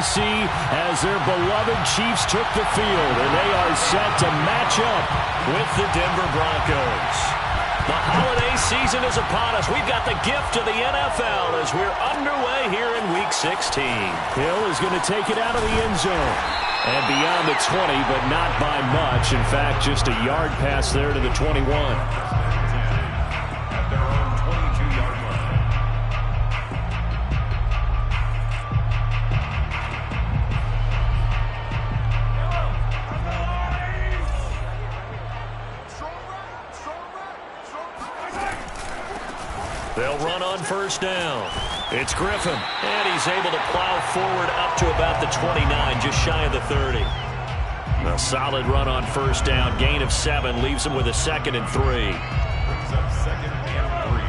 KC as their beloved Chiefs took the field, and they are set to match up with the Denver Broncos. The holiday season is upon us. We've got the gift of the NFL as we're underway here in Week 16. Hill is going to take it out of the end zone and beyond the 20, but not by much. In fact, just a yard pass there to the 21. They'll run on first down. It's Griffin, and he's able to plow forward up to about the 29, just shy of the 30. A solid run on first down, gain of 7, leaves him with a 2nd and 3. Brings up 2nd and 3.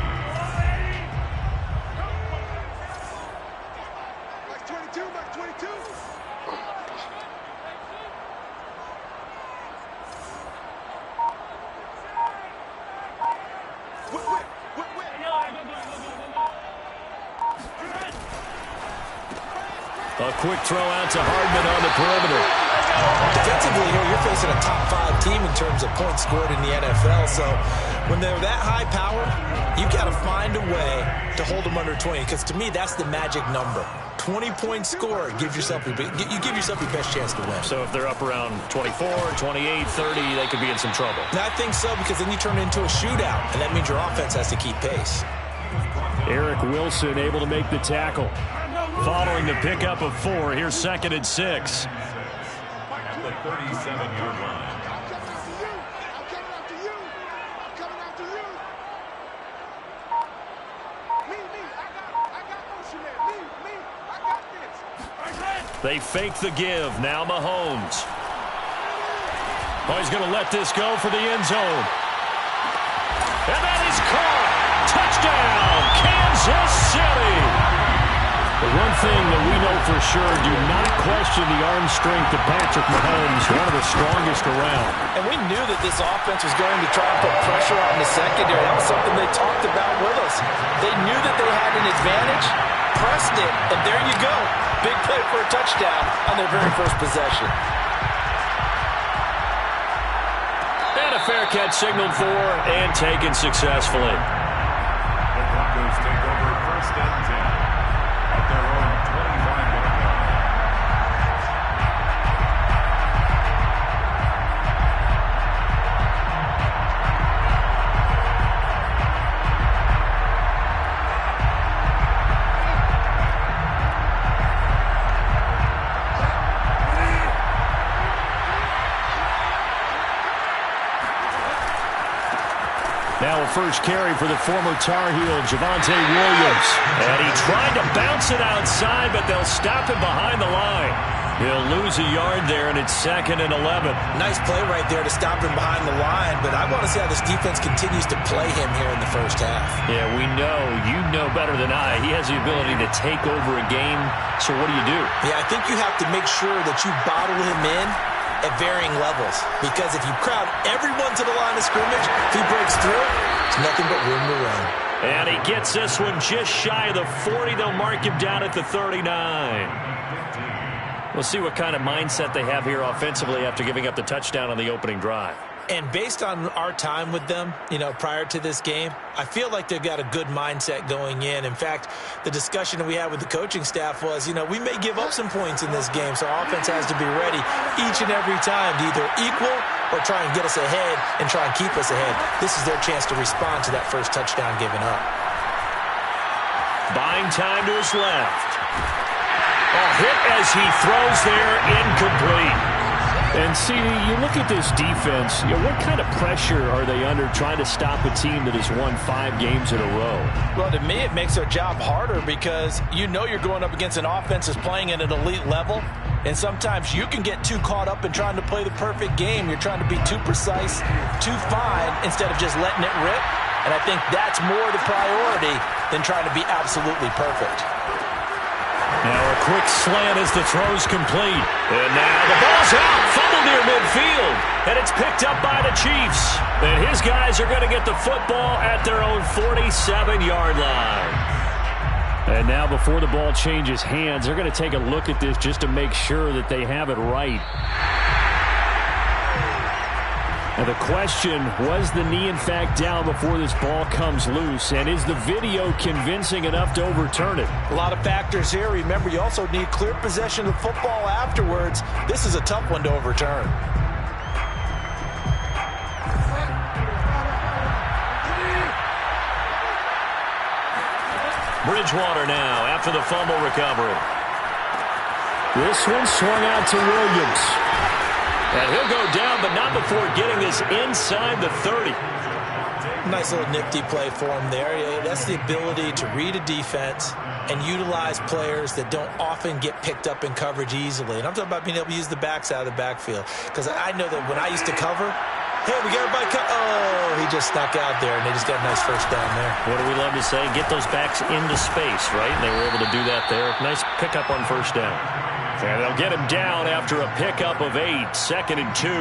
Like 22, like 22. A quick throw out to Hardman on the perimeter. Defensively here, you're facing a top 5 team in terms of points scored in the NFL. So when they're that high power, you got to find a way to hold them under 20. Because to me, that's the magic number. 20 points scored, you give yourself your best chance to win. So if they're up around 24, 28, 30, they could be in some trouble. And I think so, because then you turn it into a shootout, and that means your offense has to keep pace. Eric Wilson able to make the tackle. Following the pickup of 4, here's 2nd and 6. At the 37-yard line. I'm coming after you. I'm coming after you. I'm coming after you. Me. I got motion there. Me. I got this. They fake the give. Now Mahomes. Oh, he's going to let this go for the end zone. And that is caught. Touchdown, Kansas City. The one thing that we know for sure, do not question the arm strength of Patrick Mahomes, one of the strongest around. And we knew that this offense was going to try and put pressure on the secondary. That was something they talked about with us. They knew that they had an advantage, pressed it, and there you go. Big play for a touchdown on their very first possession. And a fair catch signaled for and taken successfully. The Broncos take over 1st and 10 at their own 25-yard line. Now a first carry for the former Tar Heel, Javonte Williams. And he tried to bounce it outside, but they'll stop him behind the line. He'll lose a yard there, and it's 2nd and 11. Nice play right there to stop him behind the line, but I want to see how this defense continues to play him here in the first half. Yeah, we know. You know better than I. He has the ability to take over a game, so what do you do? Yeah, I think you have to make sure that you bottle him in at varying levels, because if you crowd everyone to the line of scrimmage, if he breaks through, it's nothing but room to run. And he gets this one just shy of the 40. They'll mark him down at the 39. We'll see what kind of mindset they have here offensively after giving up the touchdown on the opening drive. And based on our time with them, prior to this game, I feel like they've got a good mindset going in. In fact, the discussion that we had with the coaching staff was, we may give up some points in this game, so our offense has to be ready each and every time to either equal or try and get us ahead and try and keep us ahead. This is their chance to respond to that first touchdown given up. Buying time to his left. A hit as he throws there, incomplete. And, CD, you look at this defense, what kind of pressure are they under trying to stop a team that has won 5 games in a row? Well, to me, it makes their job harder because you're going up against an offense that's playing at an elite level, and sometimes you can get too caught up in trying to play the perfect game. You're trying to be too precise, too fine, instead of just letting it rip. And I think that's more the priority than trying to be absolutely perfect. Now a quick slant as the throw's complete. And now the ball's out. Fumble near midfield. And it's picked up by the Chiefs. And his guys are going to get the football at their own 47-yard line. And now before the ball changes hands, they're going to take a look at this just to make sure that they have it right. Now the question, was the knee in fact down before this ball comes loose? And is the video convincing enough to overturn it? A lot of factors here. Remember, you also need clear possession of the football afterwards. This is a tough one to overturn. Bridgewater now after the fumble recovery. This one swung out to Williams. And he'll go down, but not before getting this inside the 30. Nice little nifty play for him there. That's the ability to read a defense and utilize players that don't often get picked up in coverage easily. And I'm talking about being able to use the backs out of the backfield. Because I know that when I used to cover, hey, we got everybody oh, he just snuck out there, and they just got a nice first down there. What do we love to say? Get those backs into space, right? And they were able to do that there. Nice pickup on first down. And they'll get him down after a pickup of 8, 2nd and 2.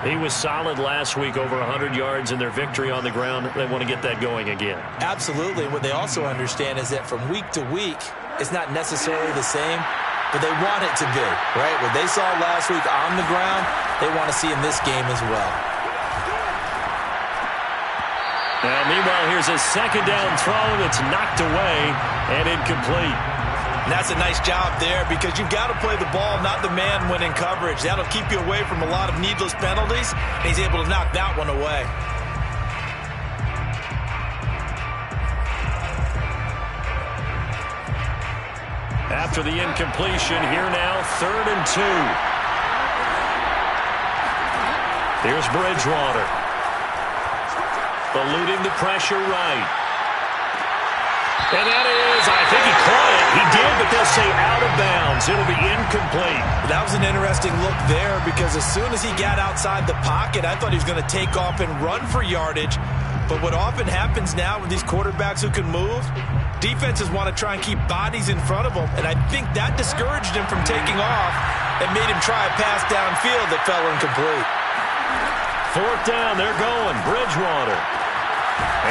He was solid last week, over 100 yards in their victory on the ground. They want to get that going again. Absolutely. What they also understand is that from week to week, it's not necessarily the same, but they want it to be, right? What they saw last week on the ground, they want to see in this game as well. Now, meanwhile, here's a second down throw that's knocked away and incomplete. And that's a nice job there because you've got to play the ball, not the man when in coverage. That'll keep you away from a lot of needless penalties, and he's able to knock that one away. After the incompletion, here now, 3rd and 2. Here's Bridgewater. Eluding the pressure right. And that is, I think he caught it. He did, but they'll say out of bounds. It'll be incomplete. That was an interesting look there because as soon as he got outside the pocket, I thought he was going to take off and run for yardage. But what often happens now with these quarterbacks who can move, defenses want to try and keep bodies in front of them. And I think that discouraged him from taking off and made him try a pass downfield that fell incomplete. 4th down, they're going. Bridgewater.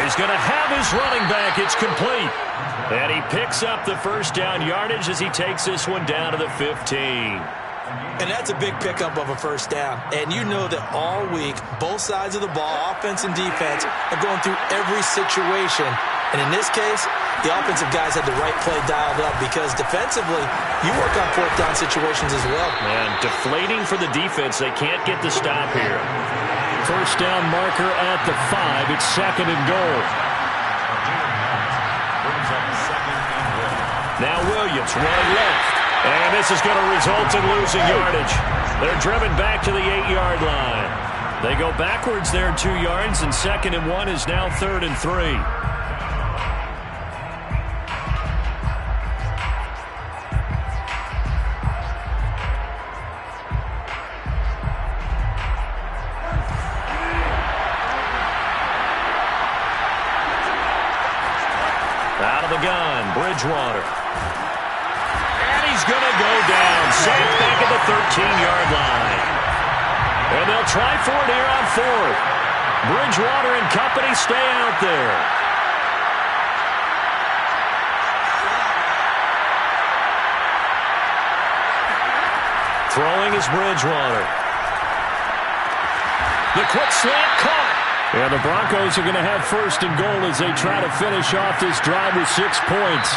He's going to have his running back. It's complete. And he picks up the first down yardage as he takes this one down to the 15. And that's a big pickup of a first down. And you know that all week, both sides of the ball, offense and defense, are going through every situation. And in this case, the offensive guys had the right play dialed up because defensively, you work on 4th down situations as well. And deflating for the defense. They can't get the stop here. First down marker at the 5. It's 2nd and goal. Now Williams running left. And this is going to result in losing yardage. They're driven back to the 8-yard line. They go backwards there 2 yards, and 2nd and 1 is now 3rd and 3. Out of the gun, Bridgewater. And he's going to go down. Sacked back at the 13-yard line. And they'll try for it here on 4th. Bridgewater and company stay out there. Throwing is Bridgewater. The quick slant caught. And the Broncos are going to have 1st and goal as they try to finish off this drive with 6 points.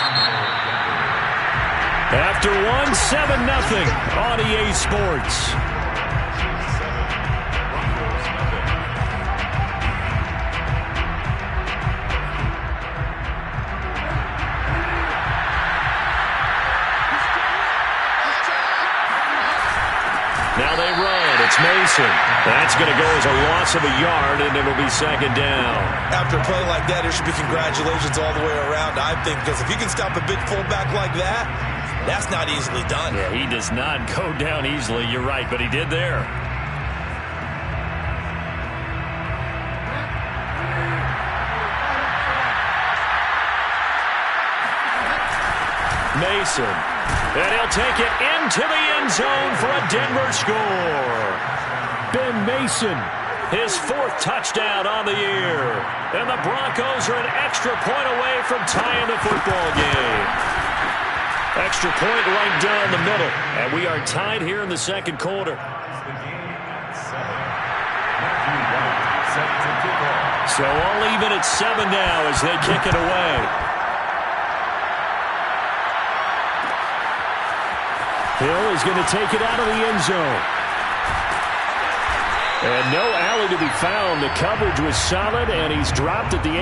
After 7-0 on EA Sports. Now they run. It's Mason. That's going to go as a loss of a yard, and it'll be 2nd down. After a play like that, there should be congratulations all the way around, I think, because if you can stop a big fullback like that, that's not easily done. Yeah, he does not go down easily. You're right, but he did there. Mason. And he'll take it into the end zone for a Denver score. Ben Mason His 4th touchdown on the year. And the Broncos are an extra point away from tying the football game. Extra point right down the middle. And we are tied here in the second quarter. So all even at 7 now as they kick it away. Hill is going to take it out of the end zone. And no alley to be found. The coverage was solid, and he's dropped at the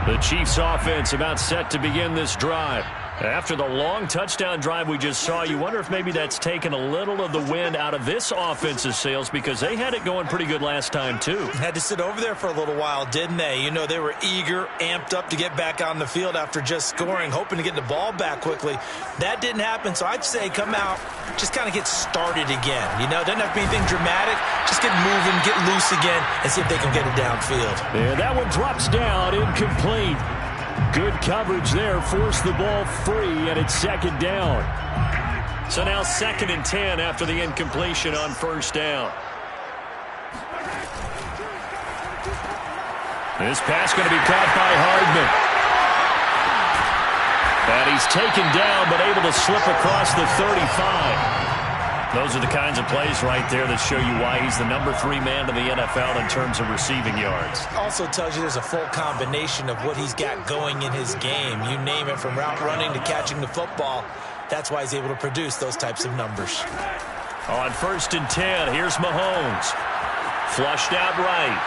18. The Chiefs offense about set to begin this drive. After the long touchdown drive we just saw, you wonder if maybe that's taken a little of the wind out of this offense's sails because they had it going pretty good last time too. Had to sit over there for a little while, didn't they? You know, they were eager, amped up to get back on the field after just scoring, hoping to get the ball back quickly. That didn't happen, so I'd say come out, just kind of get started again. You know, doesn't have to be anything dramatic. Just get moving, get loose again, and see if they can get it downfield. Yeah, that one drops down, incomplete. Good coverage there, forced the ball free, and it's 2nd down. So now 2nd and 10 after the incompletion on 1st down. This pass going to be caught by Hardman. And he's taken down, but able to slip across the 35. Those are the kinds of plays right there that show you why he's the number 3 man in the NFL in terms of receiving yards. Also tells you there's a full combination of what he's got going in his game. You name it, from route running to catching the football. That's why he's able to produce those types of numbers. On 1st and 10, here's Mahomes. Flushed out right.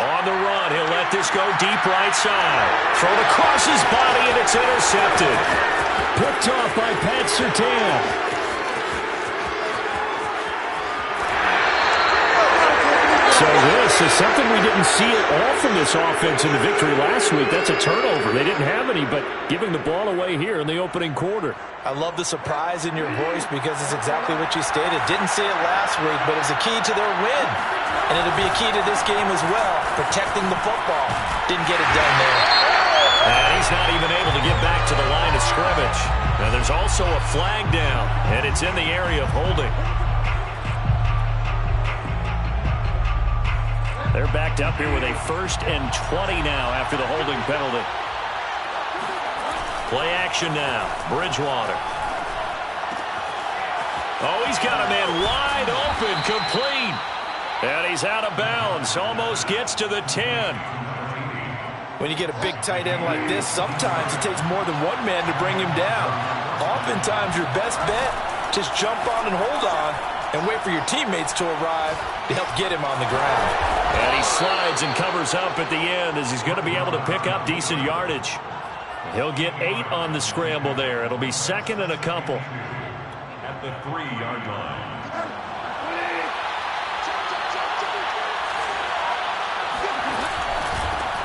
On the run, he'll let this go deep right side. Thrown across his body, and it's intercepted. Picked off by Pat Surtain. So this is something we didn't see at all from this offense in the victory last week. That's a turnover. They didn't have any, but giving the ball away here in the opening quarter. I love the surprise in your voice because it's exactly what you stated. Didn't say it last week, but it's a key to their win. And it'll be a key to this game as well, protecting the football. Didn't get it done there. And he's not even able to get back to the line of scrimmage. Now there's also a flag down, and it's in the area of holding. They're backed up here with a 1st and 20 now after the holding penalty. Play action now. Bridgewater. Oh, he's got a man wide open, complete. And he's out of bounds. Almost gets to the 10. When you get a big tight end like this, sometimes it takes more than one man to bring him down. Oftentimes, your best bet, just jump on and hold on and wait for your teammates to arrive to help get him on the ground. And he slides and covers up at the end as he's going to be able to pick up decent yardage. He'll get 8 on the scramble there. It'll be 2nd and a couple. At the 3-yard line.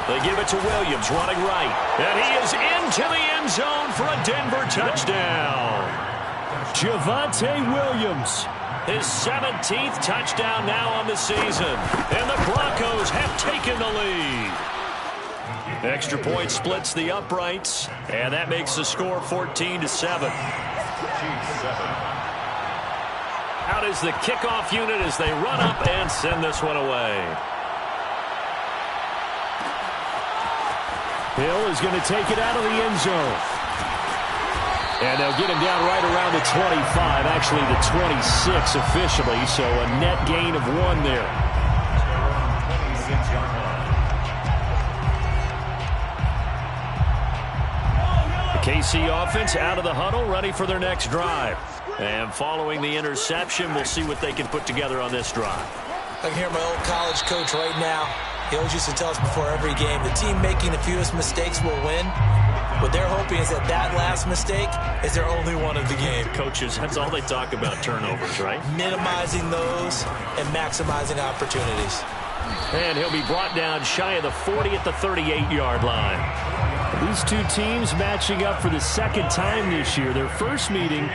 They give it to Williams, running right. And he is into the end zone for a Denver touchdown. Javonte Williams. His 17th touchdown now on the season. And the Broncos have taken the lead. Extra point splits the uprights. And that makes the score 14-7. Out is the kickoff unit as they run up and send this one away. Hill is going to take it out of the end zone. And they'll get him down right around the 25, actually the 26 officially, so a net gain of 1 there. The KC offense out of the huddle, ready for their next drive. And following the interception, we'll see what they can put together on this drive. I can hear my old college coach right now. He always used to tell us before every game, the team making the fewest mistakes will win. What they're hoping is that that last mistake is their only one of the game. Coaches, that's all they talk about, turnovers, right? Minimizing those and maximizing opportunities. And he'll be brought down shy of the 40 at the 38-yard line. These two teams matching up for the 2nd time this year. Their first meeting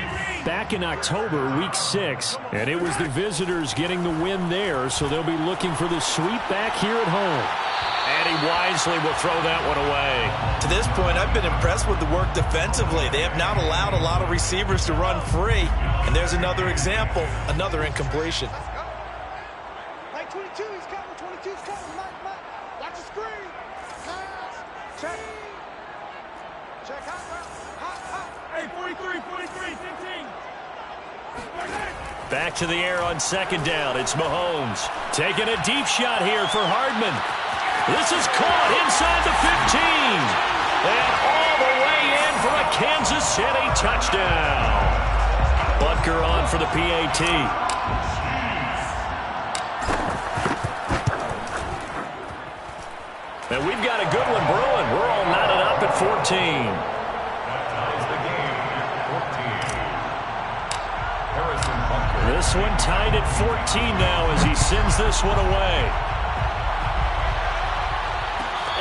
back in October, week 6. And it was the visitors getting the win there, so they'll be looking for the sweep back here at home. And he wisely will throw that one away. To this point, I've been impressed with the work defensively. They have not allowed a lot of receivers to run free. And there's another example, another incompletion. Like 22, he's coming. 22's coming. Mike. Watch the screen. Pass. Check. Check. Hot. Hey, 43, 15. Back to the air on second down. It's Mahomes taking a deep shot here for Hardman. This is caught inside the 15. And all the way in for a Kansas City touchdown. Butker on for the PAT. And we've got a good one brewing. We're all knotted up at 14. That ties the game at 14. Harrison Butker. This one tied at 14 now as he sends this one away.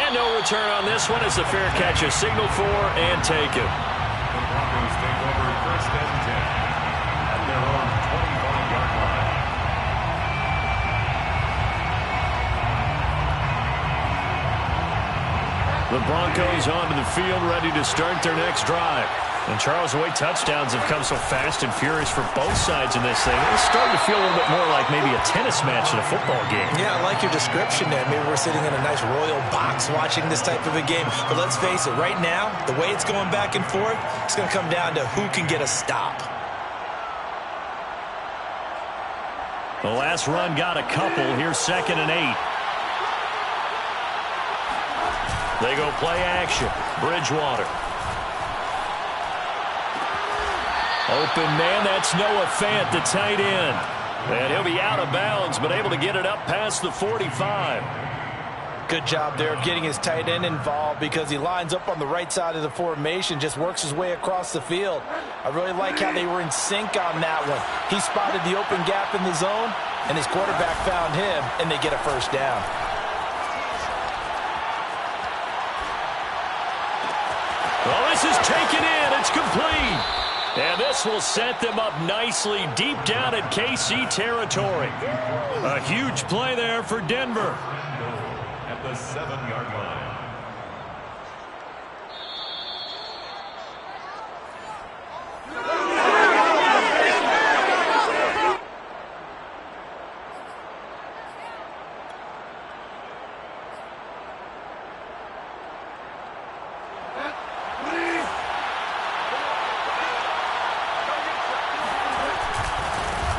And no return on this one as the fair catch is signaled for and taken. The Broncos take over first and 10 at their own 25-yard line. The Broncos onto the field ready to start their next drive. And Charles, the way touchdowns have come so fast and furious for both sides in this thing, it's starting to feel a little bit more like maybe a tennis match in a football game. Yeah, I like your description there. Maybe we're sitting in a nice royal box watching this type of a game. But let's face it, right now, the way it's going back and forth, it's going to come down to who can get a stop. The last run got a couple. Here's 2nd and 8. They go play action. Bridgewater. Open man, that's Noah Fant, the tight end. And he'll be out of bounds, but able to get it up past the 45. Good job there of getting his tight end involved because he lines up on the right side of the formation, just works his way across the field. I really like how they were in sync on that one. He spotted the open gap in the zone, and his quarterback found him, and they get a first down. Well, this is taken in. It's complete. And this will set them up nicely deep down at KC territory. A huge play there for Denver. At the 7-yard line.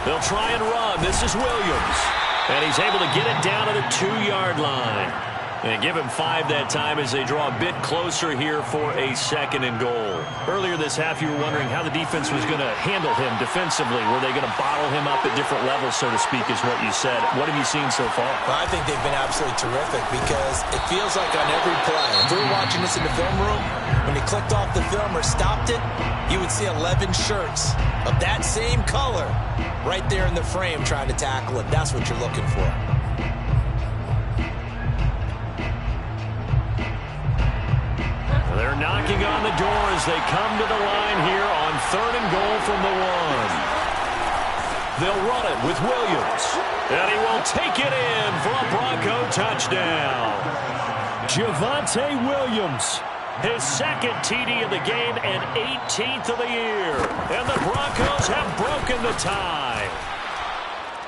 They'll try and run. This is Williams. And he's able to get it down to the 2-yard line. And give him 5 that time as they draw a bit closer here for a 2nd and goal. Earlier this half, you were wondering how the defense was going to handle him defensively. Were they going to bottle him up at different levels, so to speak, is what you said. What have you seen so far? Well, I think they've been absolutely terrific because it feels like on every play, if we were watching this in the film room, when he clicked off the film or stopped it, you would see 11 shirts of that same color right there in the frame trying to tackle it. That's what you're looking for. They're knocking on the door as they come to the line here on 3rd and goal from the 1. They'll run it with Williams. And he will take it in for a Bronco touchdown. Javonte Williams, his 2nd TD of the game and 18th of the year. And the Broncos have broken the tie.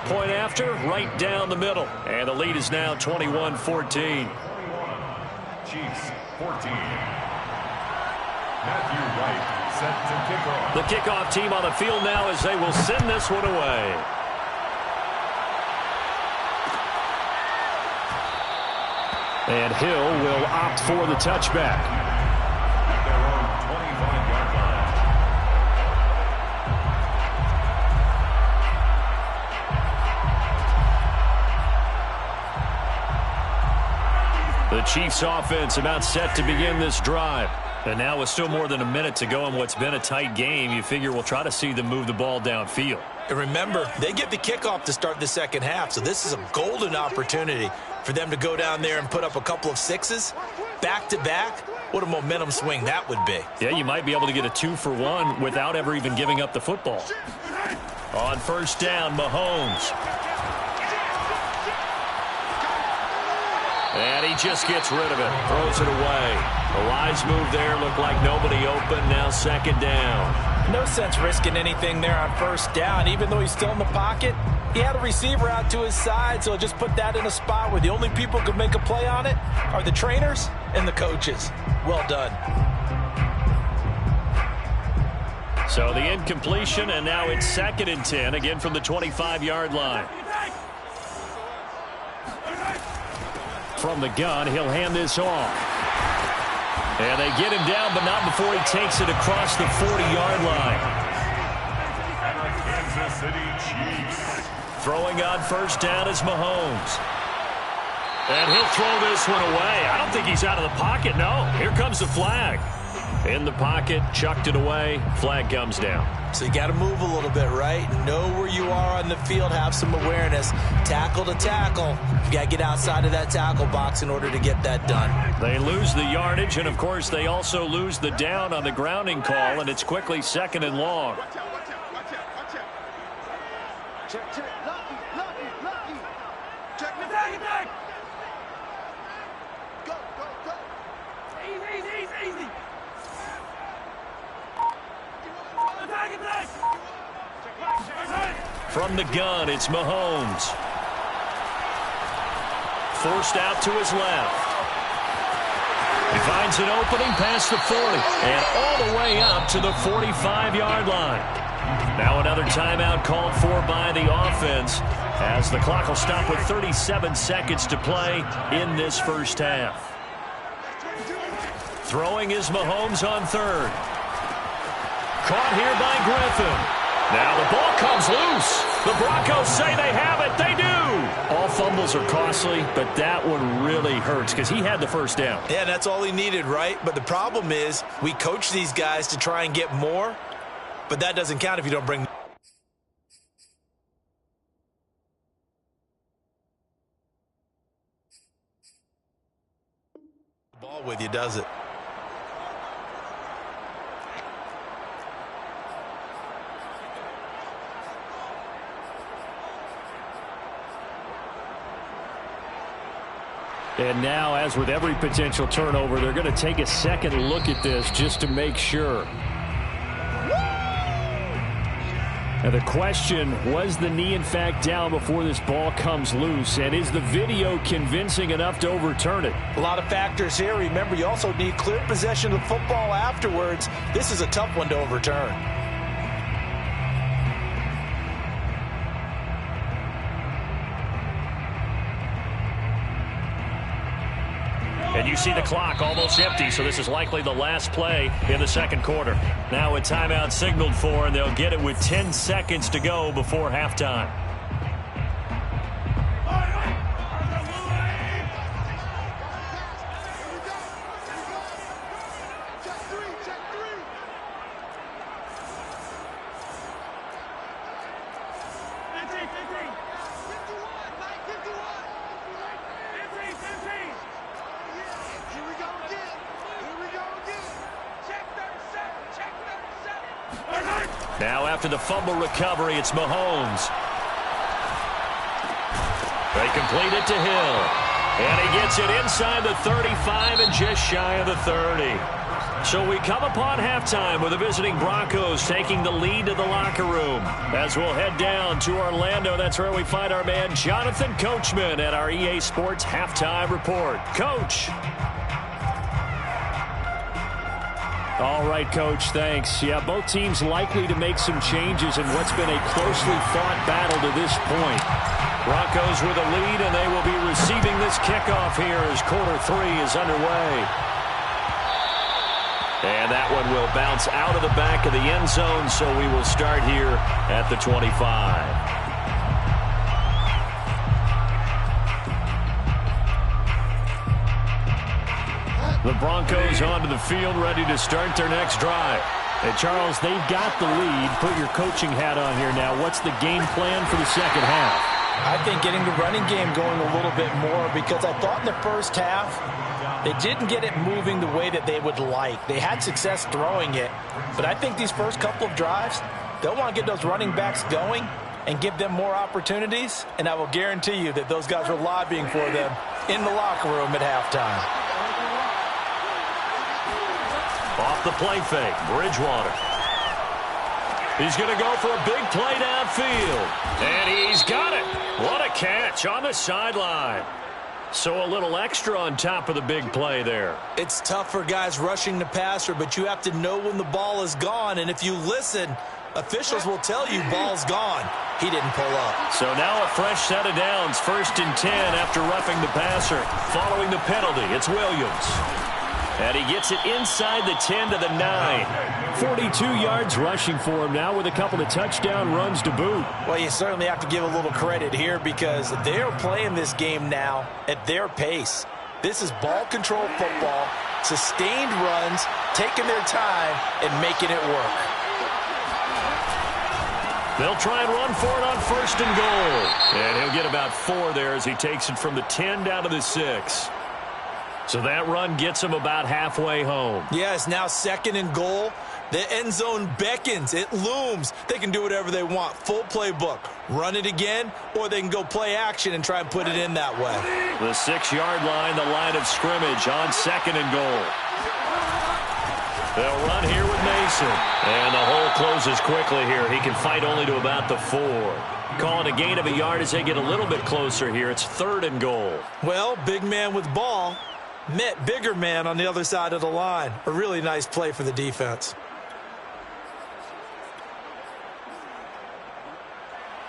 Point after, right down the middle. And the lead is now 21-14. Chiefs 14. Matthew Wright set to kick off. The kickoff team on the field now as they will send this one away. And Hill will opt for the touchback. At their own 25-yard line. The Chiefs offense about set to begin this drive. And now with still more than a minute to go in what's been a tight game, you figure we'll try to see them move the ball downfield. And remember, they get the kickoff to start the second half, so this is a golden opportunity for them to go down there and put up a couple of 6s back-to-back. What a momentum swing that would be. Yeah, you might be able to get a 2-for-1 without ever even giving up the football. On first down, Mahomes. And he just gets rid of it, throws it away. A wise move there, looked like nobody open, now second down. No sense risking anything there on first down. Even though he's still in the pocket, he had a receiver out to his side, so just put that in a spot where the only people who can make a play on it are the trainers and the coaches. Well done. So the incompletion, and now it's 2nd and 10, again from the 25-yard line. From the gun, he'll hand this off. And they get him down, but not before he takes it across the 40-yard line. Kansas City Chiefs. Throwing on first down is Mahomes. And he'll throw this one away. I don't think he's out of the pocket, no. Here comes the flag. In the pocket, chucked it away, flag comes down. So you got to move a little bit, right? Know where you are on the field, have some awareness. Tackle to tackle. You got to get outside of that tackle box in order to get that done. They lose the yardage, and of course they also lose the down on the grounding call, and it's quickly 2nd and long. Watch out, watch out, watch out, watch out. Check, check. Lucky. Check the back. Go. Easy. From the gun, it's Mahomes. Forced out to his left. He finds an opening past the 40 and all the way up to the 45-yard line. Now another timeout called for by the offense as the clock will stop with 37 seconds to play in this first half. Throwing is Mahomes on 3rd. Caught here by Griffin. Now the ball comes loose. The Broncos say they have it. They do. All fumbles are costly, but that one really hurts because he had the first down. Yeah, that's all he needed, right? But the problem is we coach these guys to try and get more, but that doesn't count if you don't bring the ball with you, does it? And now, as with every potential turnover, they're going to take a second look at this just to make sure. Now the question, was the knee in fact down before this ball comes loose? And is the video convincing enough to overturn it? A lot of factors here. Remember, you also need clear possession of the football afterwards. This is a tough one to overturn. And you see the clock almost empty, so this is likely the last play in the second quarter. Now a timeout signaled for, and they'll get it with 10 seconds to go before halftime. Now after the fumble recovery, it's Mahomes. They complete it to Hill. And he gets it inside the 35 and just shy of the 30. So we come upon halftime with the visiting Broncos taking the lead to the locker room. As we'll head down to Orlando, that's where we find our man Jonathan Coachman at our EA Sports Halftime Report. Coach. All right, Coach, thanks. Yeah, both teams likely to make some changes in what's been a closely fought battle to this point. Broncos with a lead, and they will be receiving this kickoff here as quarter 3 is underway. And that one will bounce out of the back of the end zone, so we will start here at the 25. The Broncos onto the field, ready to start their next drive. And Charles, they've got the lead. Put your coaching hat on here now. What's the game plan for the second half? I think getting the running game going a little bit more, because I thought in the first half they didn't get it moving the way that they would like. They had success throwing it, but I think these first couple of drives, they'll want to get those running backs going and give them more opportunities, and I will guarantee you that those guys are lobbying for them in the locker room at halftime. Off the play fake, Bridgewater. He's going to go for a big play downfield. And he's got it. What a catch on the sideline. So a little extra on top of the big play there. It's tough for guys rushing the passer, but you have to know when the ball is gone. And if you listen, officials will tell you ball's gone. He didn't pull up. So now a fresh set of downs. 1st and 10 after roughing the passer. Following the penalty, it's Williams. And he gets it inside the 10 to the 9. 42 yards rushing for him now with a couple of touchdown runs to boot. Well, you certainly have to give a little credit here because they're playing this game now at their pace. This is ball control football, sustained runs, taking their time, and making it work. They'll try and run for it on 1st and goal. And he'll get about 4 there as he takes it from the 10 down to the 6. So that run gets him about halfway home. Yeah, it's now 2nd and goal. The end zone beckons. It looms. They can do whatever they want. Full playbook. Run it again, or they can go play action and try and put it in that way. The 6-yard line, the line of scrimmage on 2nd and goal. They'll run here with Mason. And the hole closes quickly here. He can fight only to about the 4. Calling a gain of a yard as they get a little bit closer here. It's 3rd and goal. Well, big man with ball met bigger man on the other side of the line. A really nice play for the defense.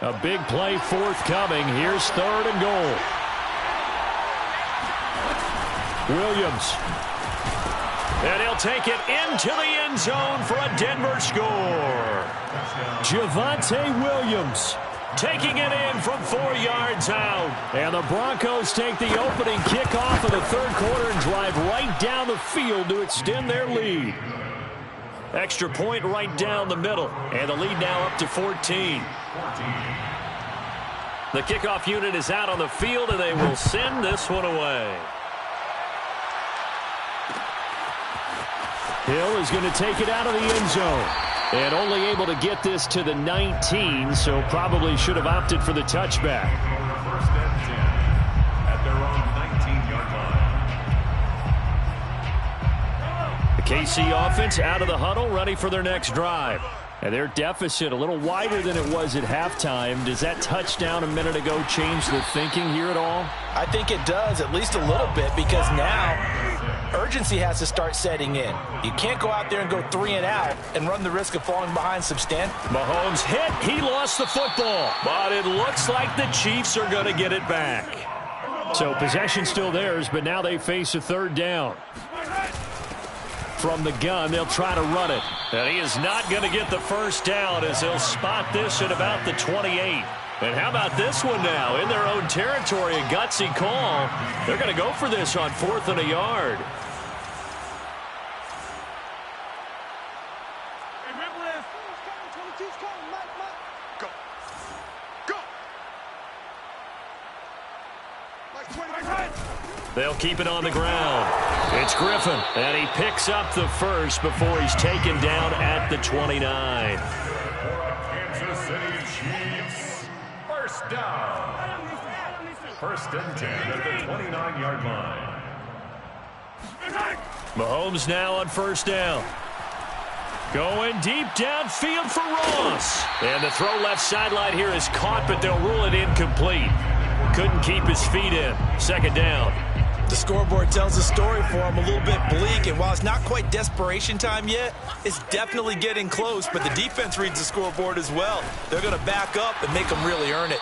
A big play forthcoming. Here's 3rd and goal. Williams. And he'll take it into the end zone for a Denver score. Javonte Williams taking it in from 4 yards out. And the Broncos take the opening kickoff of the 3rd quarter and drive right down the field to extend their lead. Extra point right down the middle. And the lead now up to 14. The kickoff unit is out on the field, and they will send this one away. Hill is going to take it out of the end zone. And only able to get this to the 19, so probably should have opted for the touchback. 1st and 10 at their own 19-yard line. The KC offense out of the huddle, ready for their next drive. And their deficit a little wider than it was at halftime. Does that touchdown a minute ago change the thinking here at all? I think it does, at least a little bit, because now urgency has to start setting in. You can't go out there and go 3 and out and run the risk of falling behind substantially. Mahomes hit. He lost the football. But it looks like the Chiefs are going to get it back. So possession still theirs, but now they face a 3rd down. From the gun, they'll try to run it. And he is not going to get the 1st down as he'll spot this at about the 28. And how about this one now? In their own territory, a gutsy call. They're going to go for this on 4th and a yard. Go. Go. They'll keep it on the ground. It's Griffin, and he picks up the 1st before he's taken down at the 29. Kansas City Chiefs. 1st down. 1st and 10 at the 29-yard line. Mahomes now on 1st down. Going deep downfield for Ross. And the throw left sideline here is caught, but they'll rule it incomplete. Couldn't keep his feet in. 2nd down. The scoreboard tells the story for him, a little bit bleak, and while it's not quite desperation time yet, it's definitely getting close, but the defense reads the scoreboard as well. They're going to back up and make them really earn it.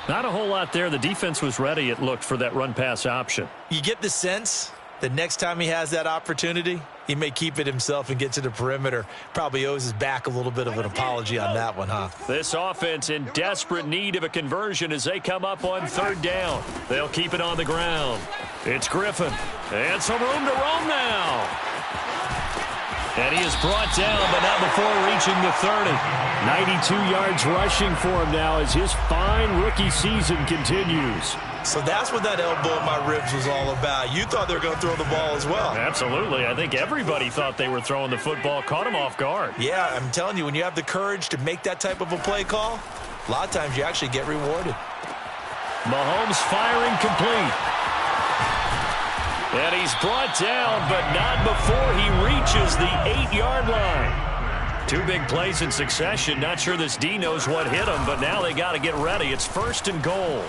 Not a whole lot there. The defense was ready, it looked, for that run-pass option. You get the sense that next time he has that opportunity, he may keep it himself and get to the perimeter. Probably owes his back a little bit of an apology on that one, huh? This offense in desperate need of a conversion as they come up on 3rd down. They'll keep it on the ground. It's Griffin. And some room to roam now. And he is brought down, but not before reaching the 30. 92 yards rushing for him now as his fine rookie season continues. So that's what that elbow in my ribs was all about. You thought they were going to throw the ball as well. Absolutely. I think everybody thought they were throwing the football, caught him off guard. Yeah, I'm telling you, when you have the courage to make that type of a play call, a lot of times you actually get rewarded. Mahomes firing complete. And he's brought down, but not before he reaches the 8-yard line. 2 big plays in succession. Not sure this D knows what hit him, but now they got to get ready. It's 1st and goal.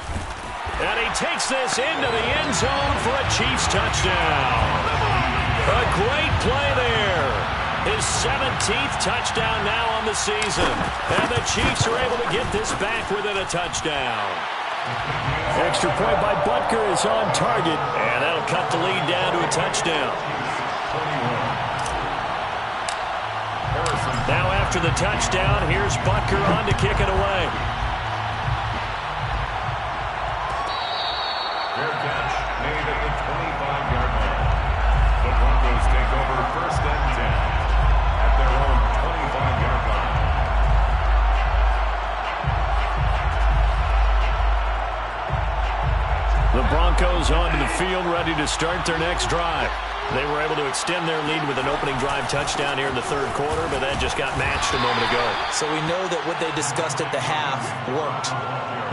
And he takes this into the end zone for a Chiefs touchdown. A great play there. His 17th touchdown now on the season. And the Chiefs are able to get this back within a touchdown. Extra point by Butker is on target. And that'll cut the lead down to a touchdown. Now after the touchdown, here's Butker on to kick it away. Fair catch made at the 25-yard line. The Broncos take over 1st and 10 at their own 25-yard line. The Broncos onto the field, ready to start their next drive. They were able to extend their lead with an opening drive touchdown here in the 3rd quarter, but that just got matched a moment ago. So we know that what they discussed at the half worked.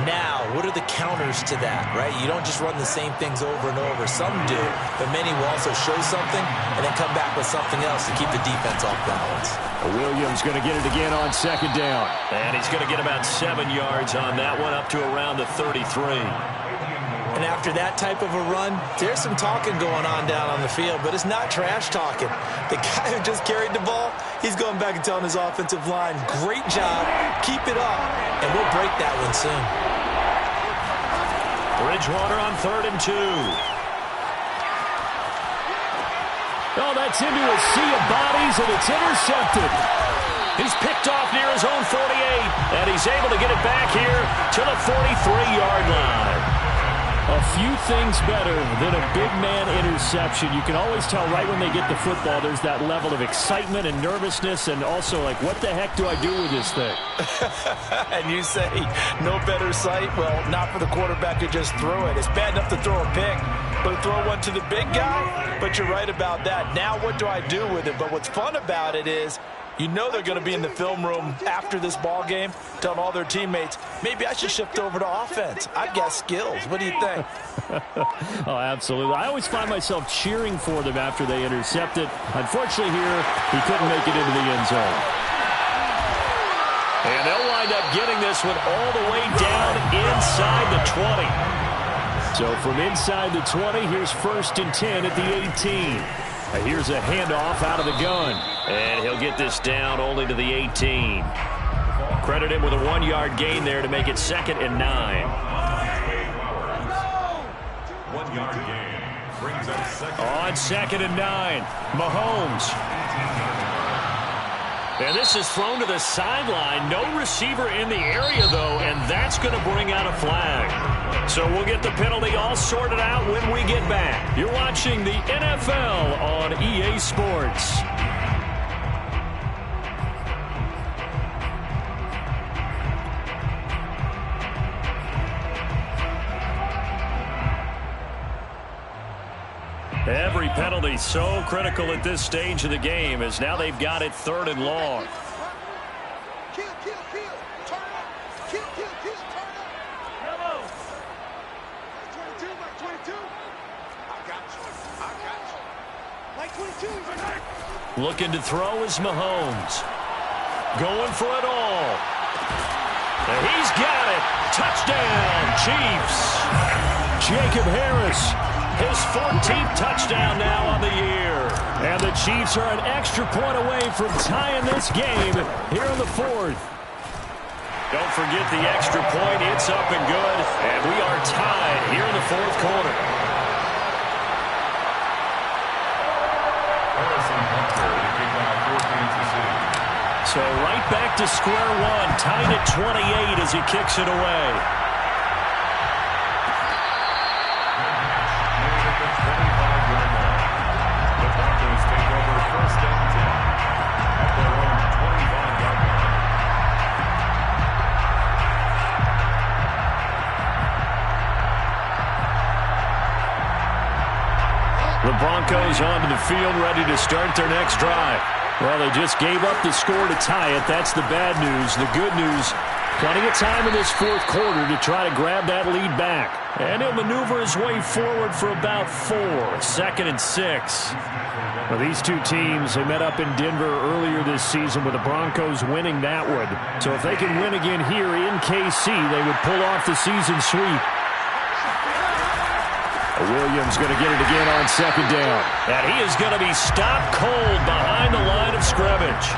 Now, what are the counters to that, right? You don't just run the same things over and over. Some do, but many will also show something and then come back with something else to keep the defense off balance. Williams going to get it again on 2nd down. And he's going to get about 7 yards on that one, up to around the 33. And after that type of a run, there's some talking going on down on the field, but it's not trash talking. The guy who just carried the ball, he's going back and telling his offensive line, great job, keep it up, and we'll break that one soon. Bridgewater on 3rd and 2. Oh, that's into a sea of bodies, and it's intercepted. He's picked off near his own 48, and he's able to get it back here to the 43-yard line. A few things better than a big man interception. You can always tell right when they get the football, there's that level of excitement and nervousness, and also like, what the heck do I do with this thing? And you say, no better sight? Well, not for the quarterback who just threw it. It's bad enough to throw a pick, but throw one to the big guy? But you're right about that. Now what do I do with it? But what's fun about it is, you know they're going to be in the film room after this ball game, telling all their teammates, maybe I should shift over to offense. I've got skills. What do you think? Oh, absolutely. I always find myself cheering for them after they intercept it. Unfortunately here, he couldn't make it into the end zone. And they'll wind up getting this one all the way down inside the 20. So from inside the 20, here's 1st and 10 at the 18. Here's a handoff out of the gun. And he'll get this down only to the 18. Credit him with a 1-yard gain there to make it 2nd and 9. 1-yard gain brings up 2nd. On 2nd and 9, Mahomes. And this is thrown to the sideline. No receiver in the area, though, and that's going to bring out a flag. So we'll get the penalty all sorted out when we get back. You're watching the NFL on EA Sports. Every penalty so critical at this stage of the game, as now they've got it 3rd and long. Kill, kill, kill. Turn up. Kill, kill, kill. Turn up. Yellow. 22, like 22. I got you. I got you. Like 22. Looking to throw is Mahomes. Going for it all. And he's got it. Touchdown, Chiefs. Jacob Harris. His 14th touchdown now on the year. And the Chiefs are an extra point away from tying this game here in the 4th. Don't forget the extra point. It's up and good. And we are tied here in the 4th quarter. So right back to square one. Tied at 28 as he kicks it away. The Broncos onto the field, ready to start their next drive. Well, they just gave up the score to tie it. That's the bad news. The good news, Plenty of time in this fourth quarter to try to grab that lead back. And he'll maneuver his way forward for about 4. 2nd and 6. Well, these two teams, they met up in Denver earlier this season with the Broncos winning that one. So if they can win again here in KC, they would pull off the season sweep. Williams going to get it again on 2nd down. And he is going to be stopped cold behind the line of scrimmage.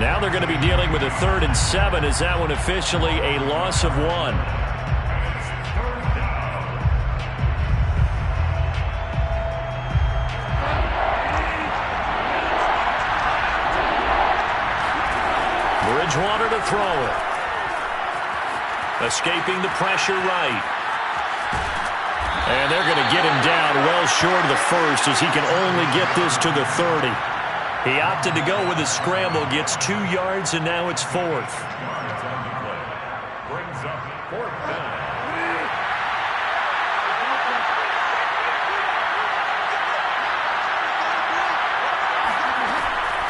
Now they're going to be dealing with a 3rd and 7. Is that one officially a loss of 1? Bridgewater to throw it. Escaping the pressure right. And they're going to get him down well short of the first as he can only get this to the 30. He opted to go with a scramble, gets 2 yards, and now it's 4th. Brings up 4th down.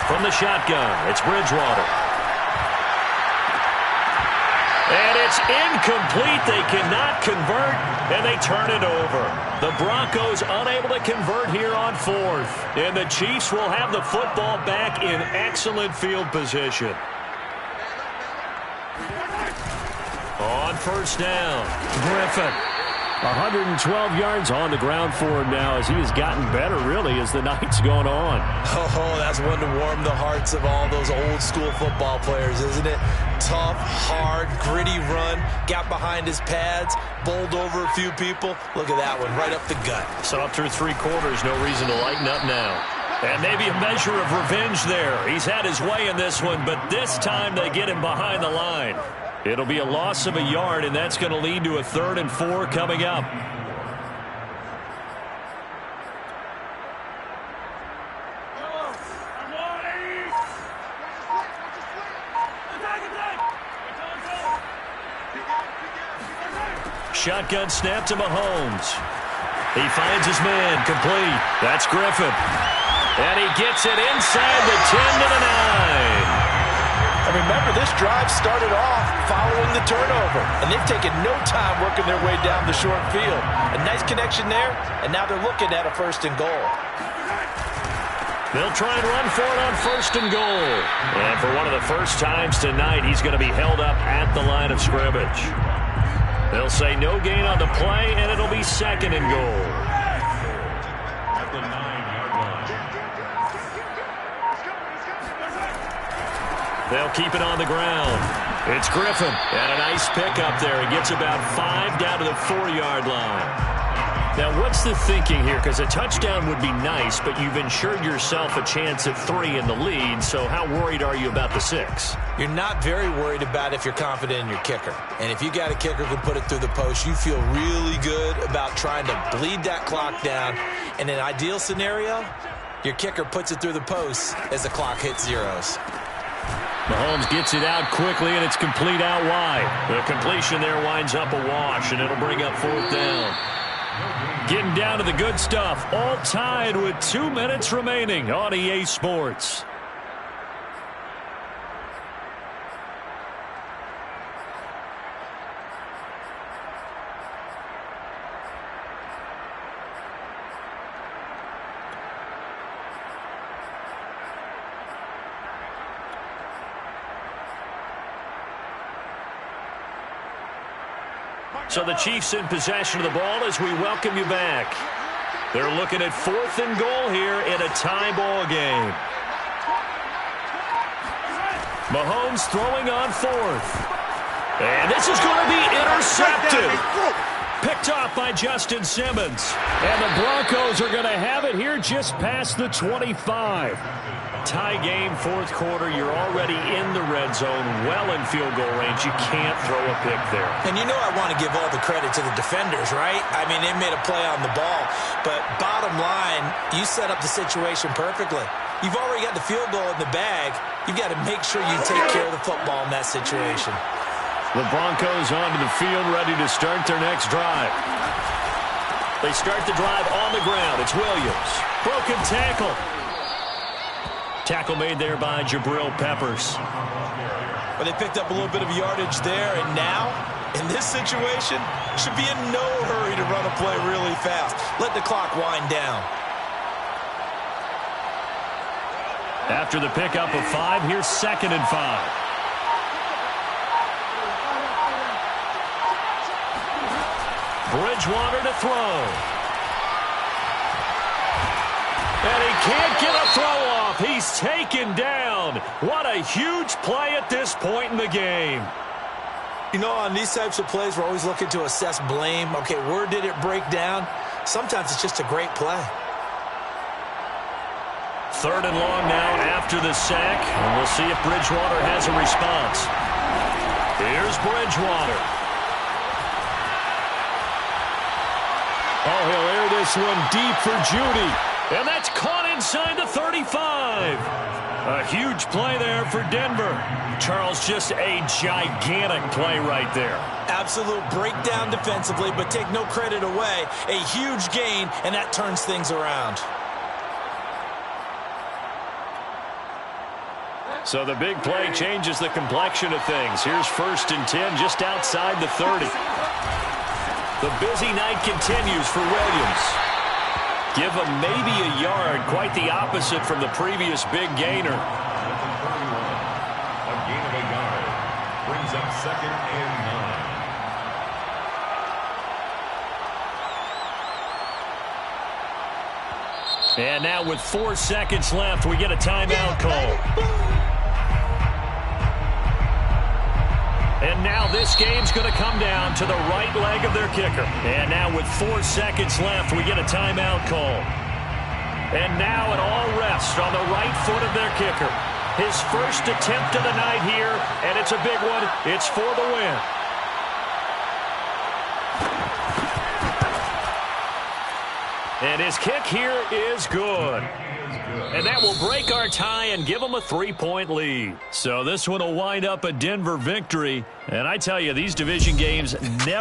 From the shotgun, it's Bridgewater. And it's incomplete. They cannot convert, and they turn it over. The Broncos unable to convert here on 4th. And the Chiefs will have the football back in excellent field position. On 1st down, Griffin. 112 yards on the ground for him now as he has gotten better, really, as the night's gone on. Oh, that's one to warm the hearts of all those old-school football players, isn't it? Tough, hard, gritty run, got behind his pads, bowled over a few people. Look at that one, right up the gut. So up through 3 quarters, no reason to lighten up now. And maybe a measure of revenge there. He's had his way in this one, but this time they get him behind the line. It'll be a loss of a yard, and that's going to lead to a 3rd and 4 coming up. Shotgun snap to Mahomes. He finds his man, complete. That's Griffin. And he gets it inside the 10 to the 9. And remember, this drive started off following the turnover, and they've taken no time working their way down the short field. A nice connection there, and now they're looking at a 1st and goal. They'll try and run for it on 1st and goal. And for one of the first times tonight, he's going to be held up at the line of scrimmage. They'll say no gain on the play, and it'll be 2nd and goal. At the 9-yard line. They'll keep it on the ground. It's Griffin. And a nice pickup there. He gets about 5 down to the 4-yard line. Now, what's the thinking here? Because a touchdown would be nice, but you've ensured yourself a chance at 3 in the lead, so how worried are you about the 6? You're not very worried about if you're confident in your kicker. And if you got a kicker who can put it through the post, you feel really good about trying to bleed that clock down. In an ideal scenario, your kicker puts it through the post as the clock hits zeros. Mahomes gets it out quickly, and it's complete out wide. The completion there winds up a wash, and it'll bring up 4th down. Getting down to the good stuff, all tied with 2 minutes remaining on EA Sports. So the Chiefs in possession of the ball as we welcome you back. They're looking at 4th and goal here in a tie ball game. Mahomes throwing on 4th. And this is going to be intercepted. Picked off by Justin Simmons. And the Broncos are going to have it here just past the 25. Tie game, 4th quarter. You're already in the red zone, well in field goal range. You can't throw a pick there. And you know I want to give all the credit to the defenders, right? I mean, they made a play on the ball. But bottom line, you set up the situation perfectly. You've already got the field goal in the bag. You've got to make sure you take care of the football in that situation. The Broncos onto the field, ready to start their next drive. They start the drive on the ground. It's Williams. Broken tackle. Tackle made there by Jabril Peppers. Well, they picked up a little bit of yardage there, and now, in this situation, should be in no hurry to run a play really fast. Let the clock wind down. After the pickup of 5, here's 2nd and 5. Bridgewater to throw. And he can't get a throw off. He's taken down. What a huge play at this point in the game. You know, on these types of plays, we're always looking to assess blame. Okay, where did it break down? Sometimes it's just a great play. 3rd and long now after the sack. And we'll see if Bridgewater has a response. Here's Bridgewater. Oh, he'll air this one deep for Judy. And that's caught inside the 35. A huge play there for Denver. Charles, just a gigantic play right there. Absolute breakdown defensively, but take no credit away. A huge gain, and that turns things around. So the big play changes the complexion of things. Here's 1st and 10 just outside the 30. The busy night continues for Williams. Give him maybe a yard, quite the opposite from the previous big gainer. A gain of a yard brings up 2nd and 9. And now with 4 seconds left, we get a timeout call. And now this game's going to come down to the right leg of their kicker. And now with 4 seconds left, we get a timeout call. And now it all rests on the right foot of their kicker. His first attempt of the night here, and it's a big one. It's for the win. And his kick here is good. And that will break our tie and give them a 3-point lead. So this one will wind up a Denver victory. And I tell you, these division games never